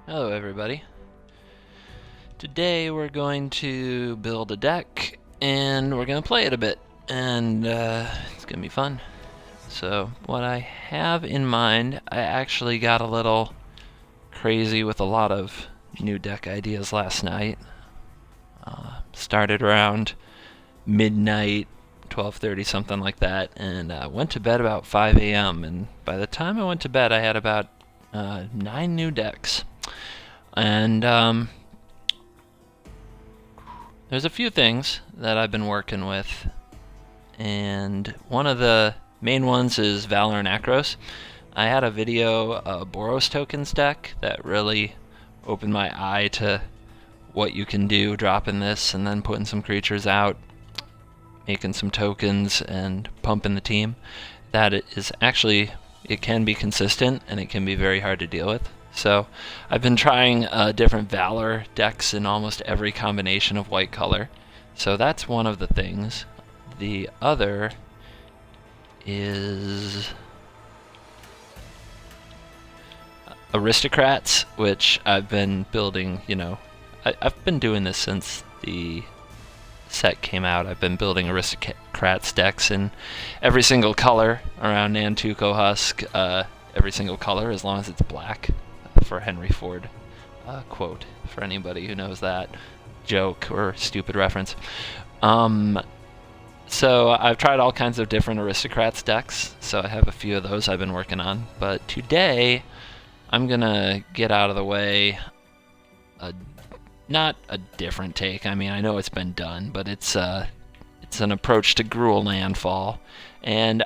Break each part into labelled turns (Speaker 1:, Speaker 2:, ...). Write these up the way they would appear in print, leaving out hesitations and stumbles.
Speaker 1: Hello everybody. Today we're going to build a deck and we're going to play it a bit and it's going to be fun. So what I have in mind, I actually got a little crazy with a lot of new deck ideas last night. Started around midnight, 12:30, something like that, and went to bed about 5 a.m. And by the time I went to bed I had about 9 new decks. And there's a few things that I've been working with, and one of the main ones is Valor and Akros. I had a video, Boros tokens deck, that really opened my eye to what you can do dropping this and then putting some creatures out, making some tokens, and pumping the team. That is actually, it can be consistent and it can be very hard to deal with. So I've been trying different Valor decks in almost every combination of white color. So that's one of the things. The other is Aristocrats, which I've been building, I've been doing this since the set came out. I've been building Aristocrats decks in every single color around Nantuko Husk, every single color as long as it's black. For Henry Ford quote, for anybody who knows that joke or stupid reference. So I've tried all kinds of different Aristocrats decks, so I have a few of those I've been working on. But today, I'm gonna get out of the way, not a different take. I mean, I know it's been done, but it's an approach to Gruul Landfall. And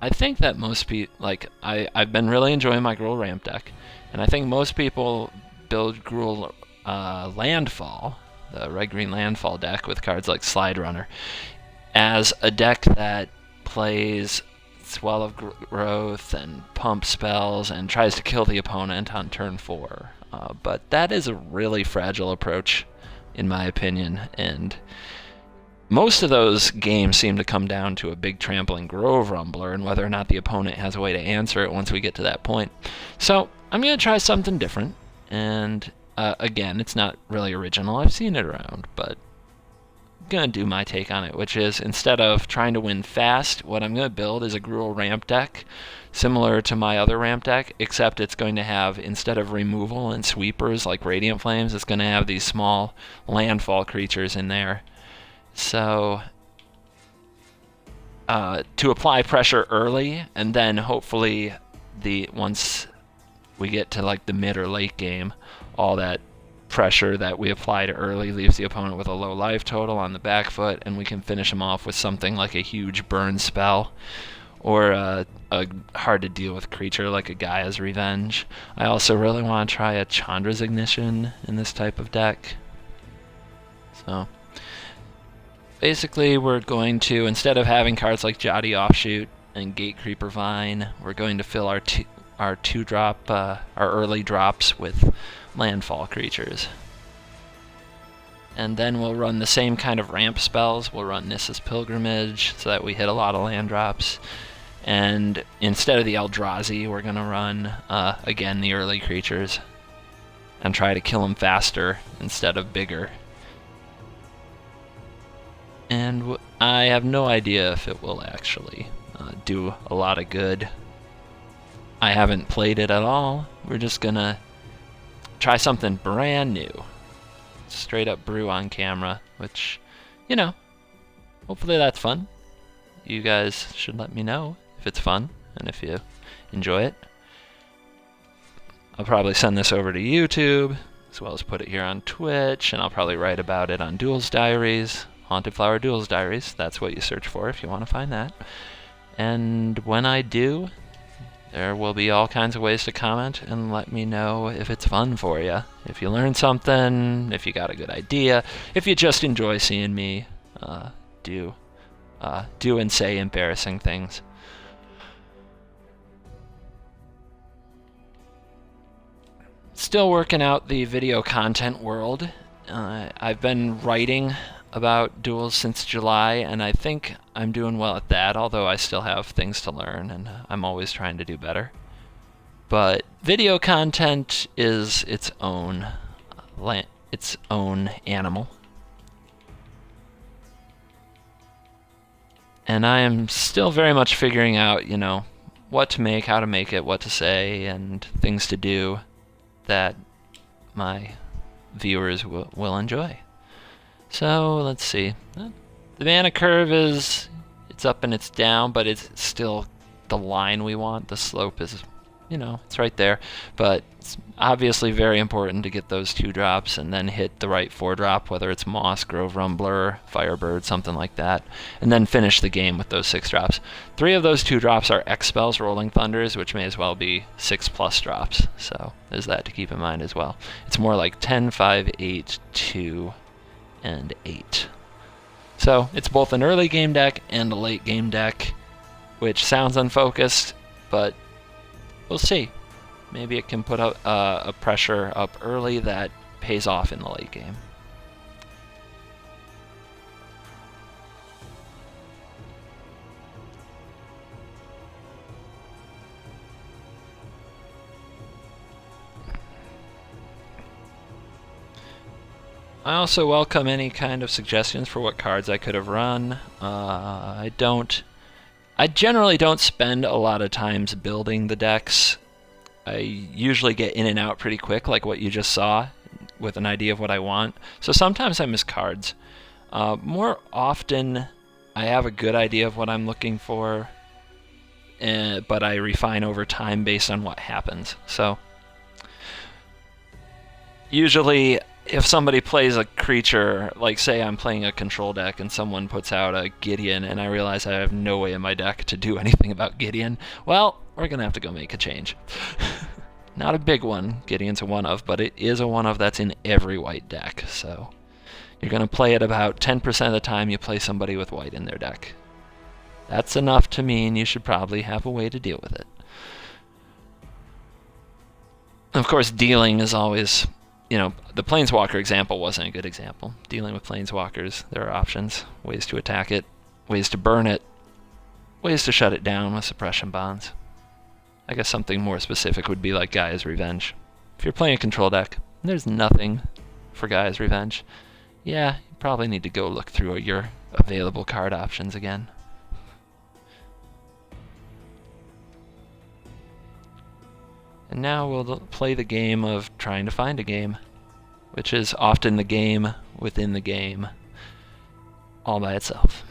Speaker 1: I think that most people, I've been really enjoying my Gruul ramp deck. And I think most people build Gruul Landfall, the red-green Landfall deck with cards like Slide Runner, as a deck that plays Swell of Growth and pump spells and tries to kill the opponent on turn 4. But that is a really fragile approach, in my opinion, and most of those games seem to come down to a big trampling Grove Rumbler and whether or not the opponent has a way to answer it once we get to that point. So I'm going to try something different, and again, it's not really original. I've seen it around, but I'm going to do my take on it, which is instead of trying to win fast, what I'm going to build is a Gruul ramp deck, similar to my other ramp deck, except it's going to have, instead of removal and sweepers like Radiant Flames, it's going to have these small landfall creatures in there. So, to apply pressure early, and then hopefully once we get to like the mid or late game, all that pressure that we applied early leaves the opponent with a low life total on the back foot, and we can finish them off with something like a huge burn spell, or a hard to deal with creature like a Gaia's Revenge. I also really want to try a Chandra's Ignition in this type of deck. So basically, we're going to, instead of having cards like Jotty Offshoot and Gatecreeper Vine, we're going to fill our early drops with landfall creatures. And then we'll run the same kind of ramp spells. We'll run Nissa's Pilgrimage so that we hit a lot of land drops. And instead of the Eldrazi, we're going to run, again, the early creatures and try to kill them faster instead of bigger. And I have no idea if it will actually do a lot of good. I haven't played it at all. We're just gonna try something brand new. Straight up brew on camera, which, hopefully that's fun. You guys should let me know if it's fun and if you enjoy it. I'll probably send this over to YouTube, as well as put it here on Twitch, and I'll probably write about it on Duels Diaries. Haunted Flower Duels Diaries, that's what you search for if you want to find that. And when I do, there will be all kinds of ways to comment and let me know if it's fun for you. If you learned something, if you got a good idea, if you just enjoy seeing me do and say embarrassing things. Still working out the video content world. I've been writing about duels since July, and I think I'm doing well at that, although I still have things to learn, and I'm always trying to do better. But video content is its own animal. And I am still very much figuring out, what to make, how to make it, what to say, and things to do that my viewers will enjoy. So let's see. The mana curve it's up and it's down, but it's still the line we want. The slope is, it's right there. But it's obviously very important to get those 2 drops and then hit the right 4 drop, whether it's Moss, Grove Rumbler, Firebird, something like that, and then finish the game with those 6 drops. 3 of those 2 drops are X-Spells, Rolling Thunders, which may as well be 6+ drops. So there's that to keep in mind as well. It's more like 10, 5, 8, 2, and 8. So it's both an early game deck and a late game deck, which sounds unfocused, but we'll see. Maybe it can put a pressure up early that pays off in the late game. I also welcome any kind of suggestions for what cards I could have run. I generally don't spend a lot of times building the decks. I usually get in and out pretty quick, like what you just saw, with an idea of what I want. So sometimes I miss cards. More often, I have a good idea of what I'm looking for, but I refine over time based on what happens. So usually, if somebody plays a creature, like say I'm playing a control deck and someone puts out a Gideon and I realize I have no way in my deck to do anything about Gideon, well, we're going to have to go make a change. Not a big one, Gideon's a one-of, but it is a one-of that's in every white deck, so you're going to play it about 10% of the time you play somebody with white in their deck. That's enough to mean you should probably have a way to deal with it. Of course, dealing is always... the Planeswalker example wasn't a good example. Dealing with Planeswalkers, there are options, ways to attack it, ways to burn it, ways to shut it down with suppression bonds. I guess something more specific would be like Gaia's Revenge. If you're playing a control deck, and there's nothing for Gaia's Revenge, yeah, you probably need to go look through your available card options again. And now we'll play the game of trying to find a game, which is often the game within the game, all by itself.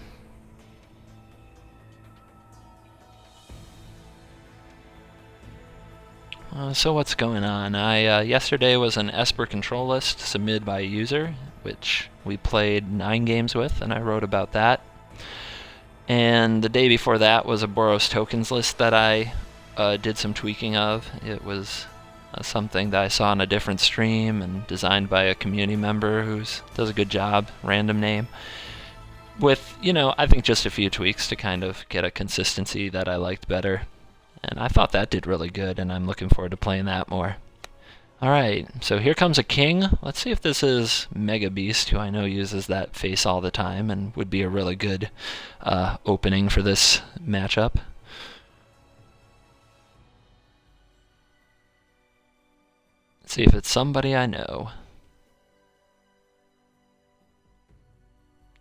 Speaker 1: So what's going on? Yesterday was an Esper control list submitted by a user, which we played 9 games with, and I wrote about that. And the day before that was a Boros tokens list that I did some tweaking of. It was something that I saw on a different stream and designed by a community member who does a good job, random name, with, I think just a few tweaks to kind of get a consistency that I liked better. And I thought that did really good, and I'm looking forward to playing that more. Alright, so here comes a king. Let's see if this is Mega Beast, who I know uses that face all the time and would be a really good opening for this matchup. Let's see if it's somebody I know.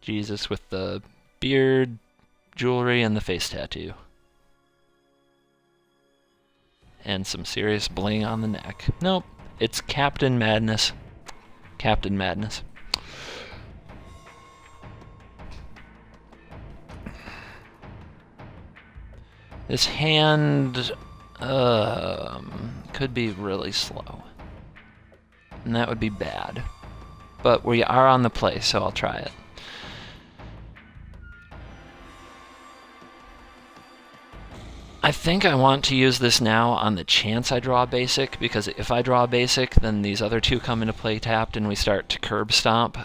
Speaker 1: Jesus with the beard, jewelry, and the face tattoo. And some serious bling on the neck. Nope, it's Captain Madness. Captain Madness. This hand could be really slow. And that would be bad. But we are on the play, so I'll try it. I think I want to use this now on the chance I draw a basic, because if I draw a basic, then these other two come into play tapped and we start to curb stomp.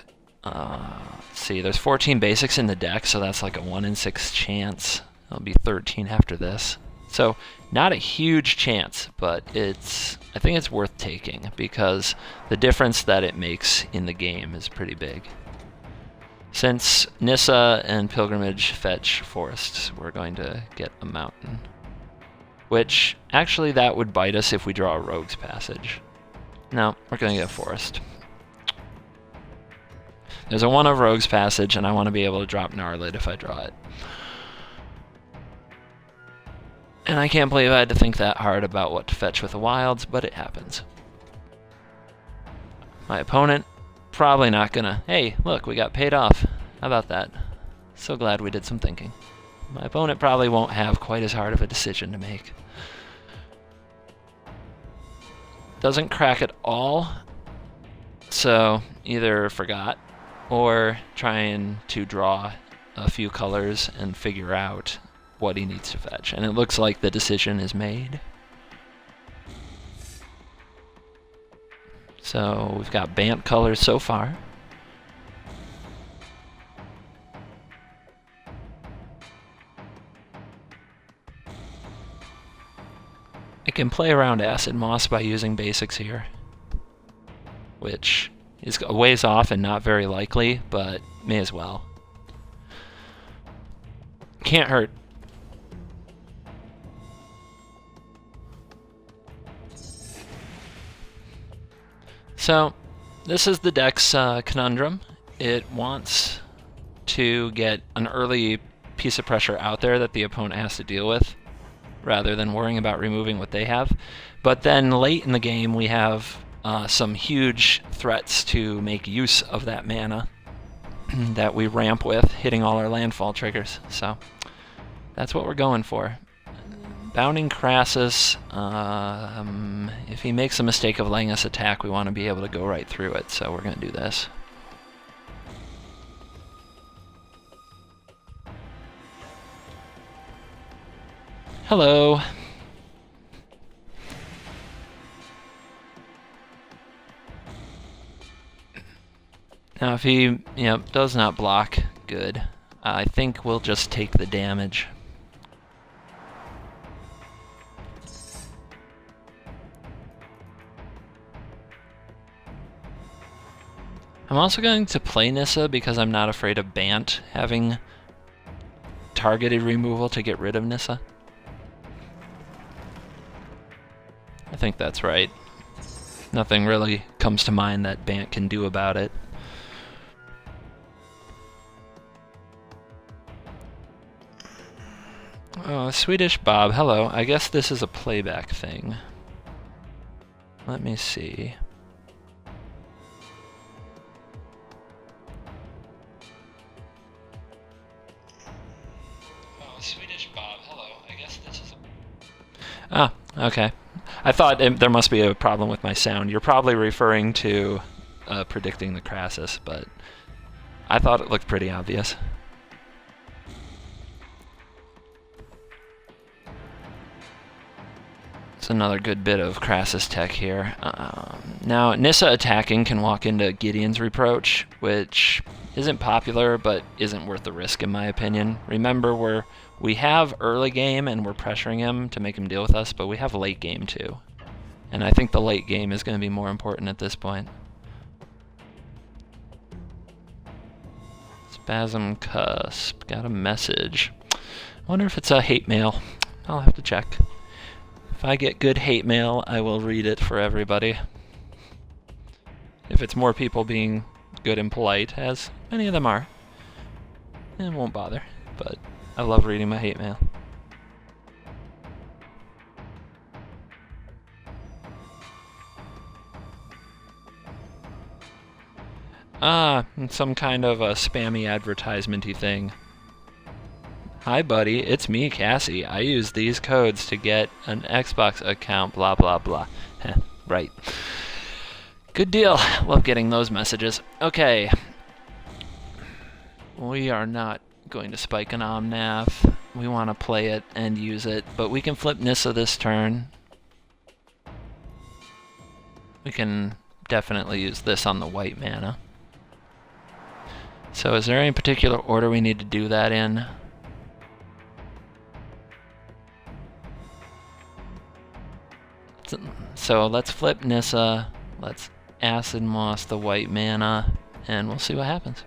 Speaker 1: Let's see, there's 14 basics in the deck, so that's like a 1 in 6 chance. It'll be 13 after this. So, not a huge chance, but I think it's worth taking, because the difference that it makes in the game is pretty big. Since Nissa and Pilgrimage fetch forests, we're going to get a mountain. which actually that would bite us if we draw a Rogue's Passage. No, we're going to get Forest. There's a 1 of Rogue's Passage, and I want to be able to drop Gnarlid if I draw it. And I can't believe I had to think that hard about what to fetch with the wilds, but it happens. My opponent, probably not gonna... Hey, look, we got paid off. How about that? So glad we did some thinking. My opponent probably won't have quite as hard of a decision to make. Doesn't crack at all, so either forgot or trying to draw a few colors and figure out what he needs to fetch. And it looks like the decision is made. So we've got Bant colors so far. I can play around Acid Moss by using basics here, which is a ways off and not very likely, but may as well. Can't hurt. So, this is the deck's conundrum. It wants to get an early piece of pressure out there that the opponent has to deal with, rather than worrying about removing what they have. But then late in the game, we have some huge threats to make use of that mana that we ramp with, hitting all our landfall triggers. So, that's what we're going for. Bounding Crassus, if he makes a mistake of letting us attack, we want to be able to go right through it, so we're going to do this. Hello. Now if he, does not block, good. I think we'll just take the damage. I'm also going to play Nissa because I'm not afraid of Bant having targeted removal to get rid of Nissa. I think that's right. Nothing really comes to mind that Bant can do about it. Oh, Swedish Bob, hello. I guess this is a playback thing. Let me see. Swedish Bob, hello. I guess this is a... Ah, okay. I thought there must be a problem with my sound. You're probably referring to predicting the Crassus, but I thought it looked pretty obvious. It's another good bit of Crassus tech here. Now, Nissa attacking can walk into Gideon's Reproach, which isn't popular, but isn't worth the risk in my opinion. Remember, we have early game and we're pressuring him to make him deal with us, but we have late game too. And I think the late game is going to be more important at this point. Spasm Cusp, got a message. I wonder if it's a hate mail. I'll have to check. If I get good hate mail, I will read it for everybody. If it's more people being good and polite, as many of them are, it won't bother. But I love reading my hate mail. Some kind of a spammy advertisement-y thing. Hi buddy, it's me, Cassie. I use these codes to get an Xbox account, blah blah blah. Right. Good deal. Love getting those messages. Okay. We are not going to spike an Omnath. We want to play it and use it, but we can flip Nissa this turn. We can definitely use this on the white mana. So is there any particular order we need to do that in? So let's flip Nissa, let's Acid Moss the white mana, and we'll see what happens.